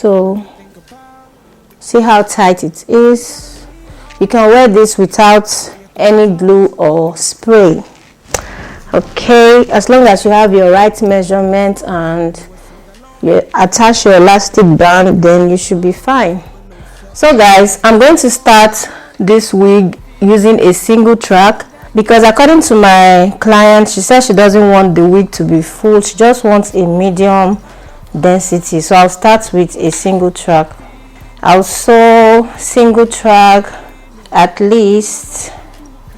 So see how tight it is. You can wear this without any glue or spray. Okay, as long as you have your right measurement and you attach your elastic band, then you should be fine. So guys, I'm going to start this wig using a single track, because according to my client, she said she doesn't want the wig to be full, she just wants a medium density. So I'll start with a single track. I'll sew single track at least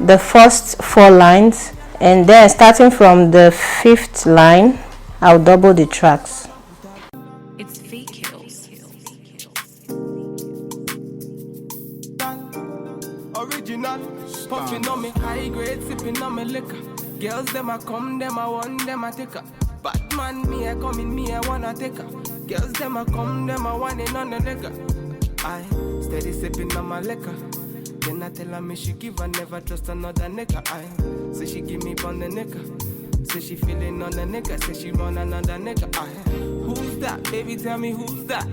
the first 4 lines, and then starting from the 5th line, I'll double the tracks. It's fake kills. Original, puffing on me high grade, sipping on me liquor. Girls them a come, them a want, them a take her. Batman, me a coming, me a wanna take her. Girls them a come, them a want it on the liquor. I steady sipping on my liquor. Then I tell her me she give her, never trust another nigga. I say she give me on the nigga. Say she feeling on the nigga. Say she run another nigga. I who's that? Baby, tell me who's that?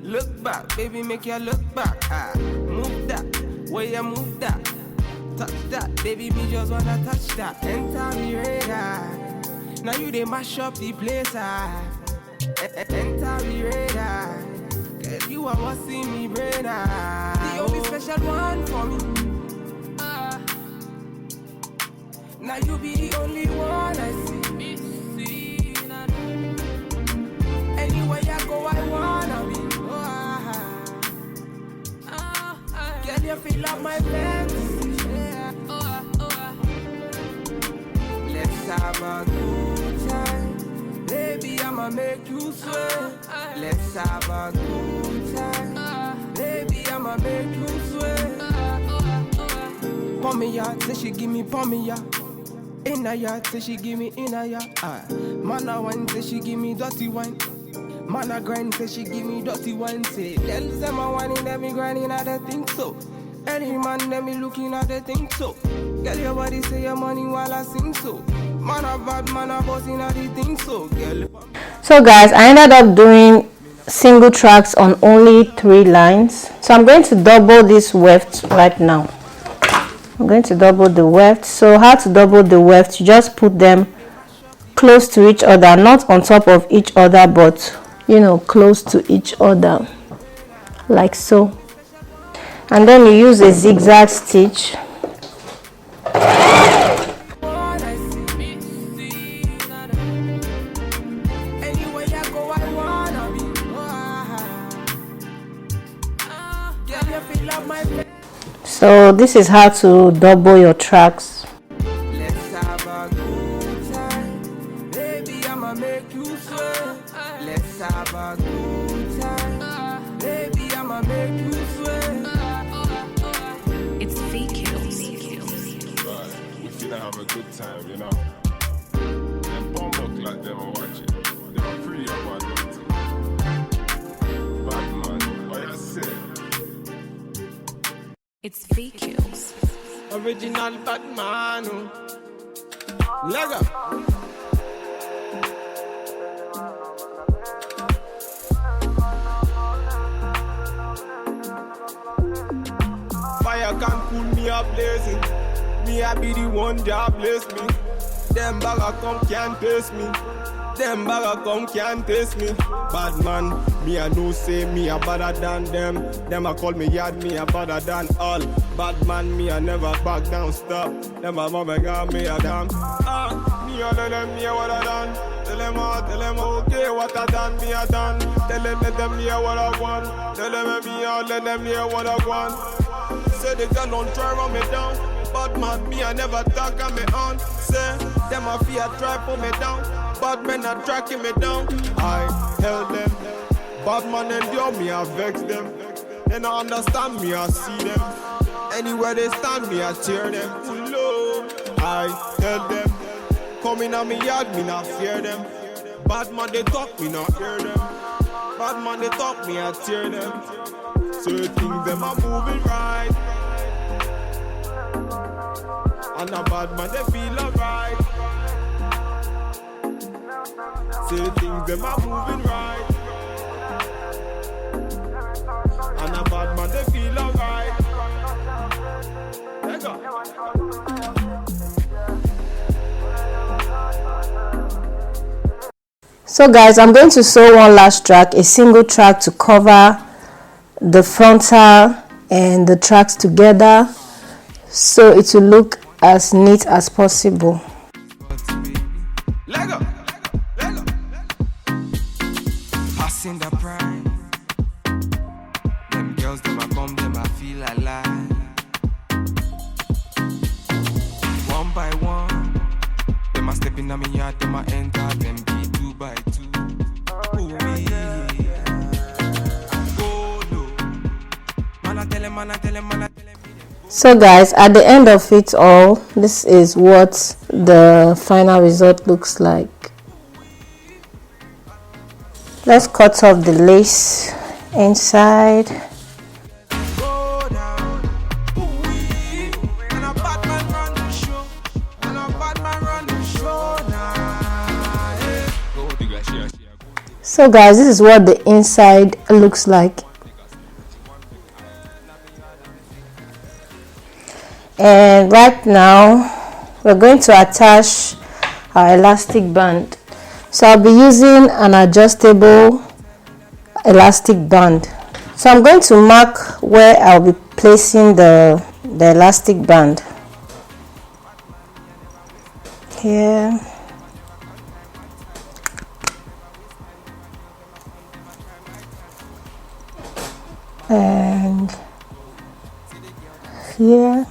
Look back, baby, make you look back. I move that, where you move that. Touch that, baby, me just wanna touch that. Enter me radar. Now you they mash up the place. Enter me radar. Girl, you are what see me brain. The only special one for me. Now you be the only one I see. Anywhere I go, I wanna be. Girl, you feel up my fantasy. Let's have a good time. Baby, I'ma make you sweat. Let's have a good time. Baby, I'ma make you sweat. Pon me ya, say she give me pon me ya. In a yard, say she give me in a yard. Man a wine, say she give me dirty wine. Man a grind, say she give me dirty wine. Say, girls them a whining, them me grinding, I don't think so. Any man, them me looking at the think so. Girl, your body say your money while I sing so. Man a bad, man a bossing at the thing so. Girl. So guys, I ended up doing single tracks on only 3 lines. So I'm going to double this weft right now. I'm going to double the weft. So how to double the weft? You just put them close to each other, not on top of each other, but you know, close to each other, like so. And then you use a zigzag stitch. So this is how to double your tracks. Let's have a good time. Baby, I'ma make you sweat. Let's have a good time. Baby, I'ma make you sweat. It's fake kills. Right, we finna have a good time, you know. Them bomb look like them are watching. They're free of my daughter. Bad man, what you say? It's fake kills. Original Batman. Lego. Fire can cool me up blazing. Me I be the one that bless me. Them bagger come can't taste me. Them bagger come can't taste me. Bad man, me I know say me a better than them. Them a call me yard, me a better than all. Bad man, me I never back down, stop. Them a mama got me a damn. Me a tell them me a what I done. Tell them okay what I done, me a done. Tell them let them hear what I want. Tell them me a let them hear what I want. Say they don't try run me down. Bad man, me I never talk on me on. Say them a fear try pull me down. Bad men are tracking me down. I tell them, bad man endure me, I vex them. They don't understand me, I see them. Anywhere they stand me, I tear them. Low. I tell them, coming on me yard, me not fear them. Bad man they talk, me not hear them. Bad man they talk, me I tear them. So you think them are moving right. And a bad man they feel alright. Say things them are moving right. So guys, I'm going to sew one last track, a single track, to cover the frontal and the tracks together, so it will look as neat as possible. Lego, Lego, passing the prime. Them girls, them I come, them I feel alive. One by one, them I step in on me yard, them I enter, them be 2 by 2. Ooh, yeah. Go low. Man, I tell him, man, I tell him, man, I tell him. So guys, at the end of it all, this is what the final result looks like. Let's cut off the lace inside. Go down. Ooh, wee. And a bad man run the show. And a bad man run the show now. Yeah. Go digga, share. So guys, this is what the inside looks like. And right now we're going to attach our elastic band. So I'll be using an adjustable elastic band. So I'm going to mark where I'll be placing the elastic band. Here. And here.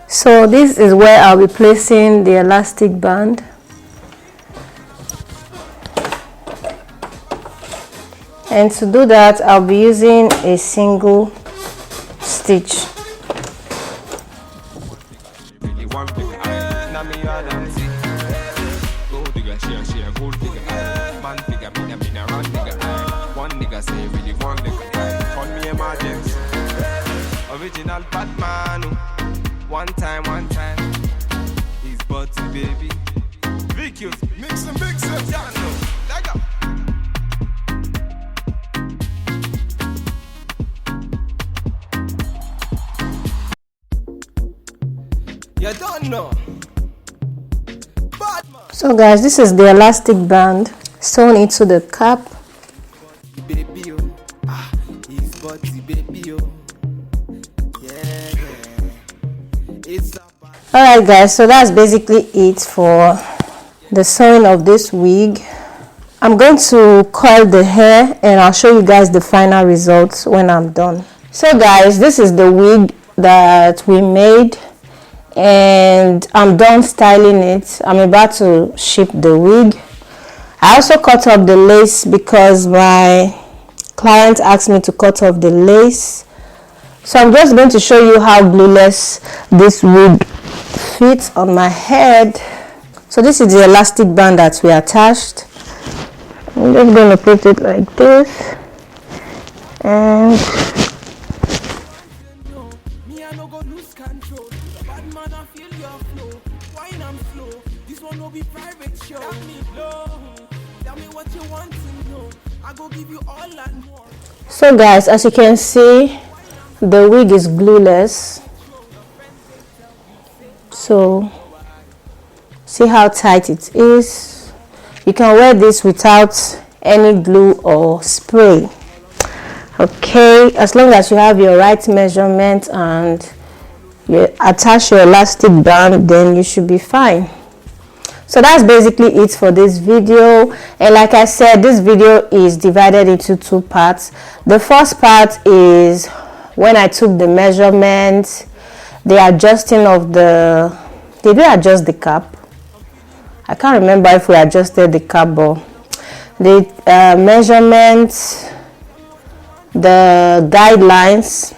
So this is where I'll be placing the elastic band. And to do that, I'll be using a single stitch. Original Batman. One time, he's Butty baby. VQs, mix and mix it. Lego. You don't know. Batman. So guys, this is the elastic band sewn into the cap. Baby, oh. He's Butty baby, oh. Alright guys, so that's basically it for the sewing of this wig. I'm going to coil the hair and I'll show you guys the final results when I'm done. So guys, this is the wig that we made and I'm done styling it. I'm about to ship the wig. I also cut off the lace because my client asked me to cut off the lace. So I'm just going to show you how glueless this wig fits on my head. So this is the elastic band that we attached. I'm just going to put it like this. And so guys, as you can see, the wig is glueless. So see how tight it is. You can wear this without any glue or spray. Okay, as long as you have your right measurement and you attach your elastic band, then you should be fine. So that's basically it for this video. And like I said, this video is divided into 2 parts. The first part is when I took the measurements, the adjusting of the, did we adjust the cap? I can't remember if we adjusted the cap, but the measurements, the guidelines,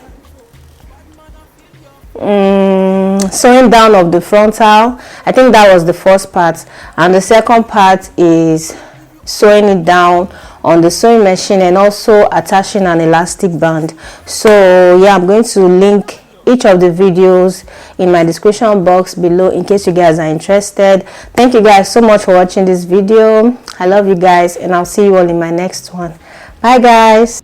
sewing down of the frontal. I think that was the first part, and the second part is sewing it down on the sewing machine and also attaching an elastic band. So yeah, I'm going to link each of the videos in my description box below in case you guys are interested. Thank you guys so much for watching this video. I love you guys, and I'll see you all in my next one. Bye guys.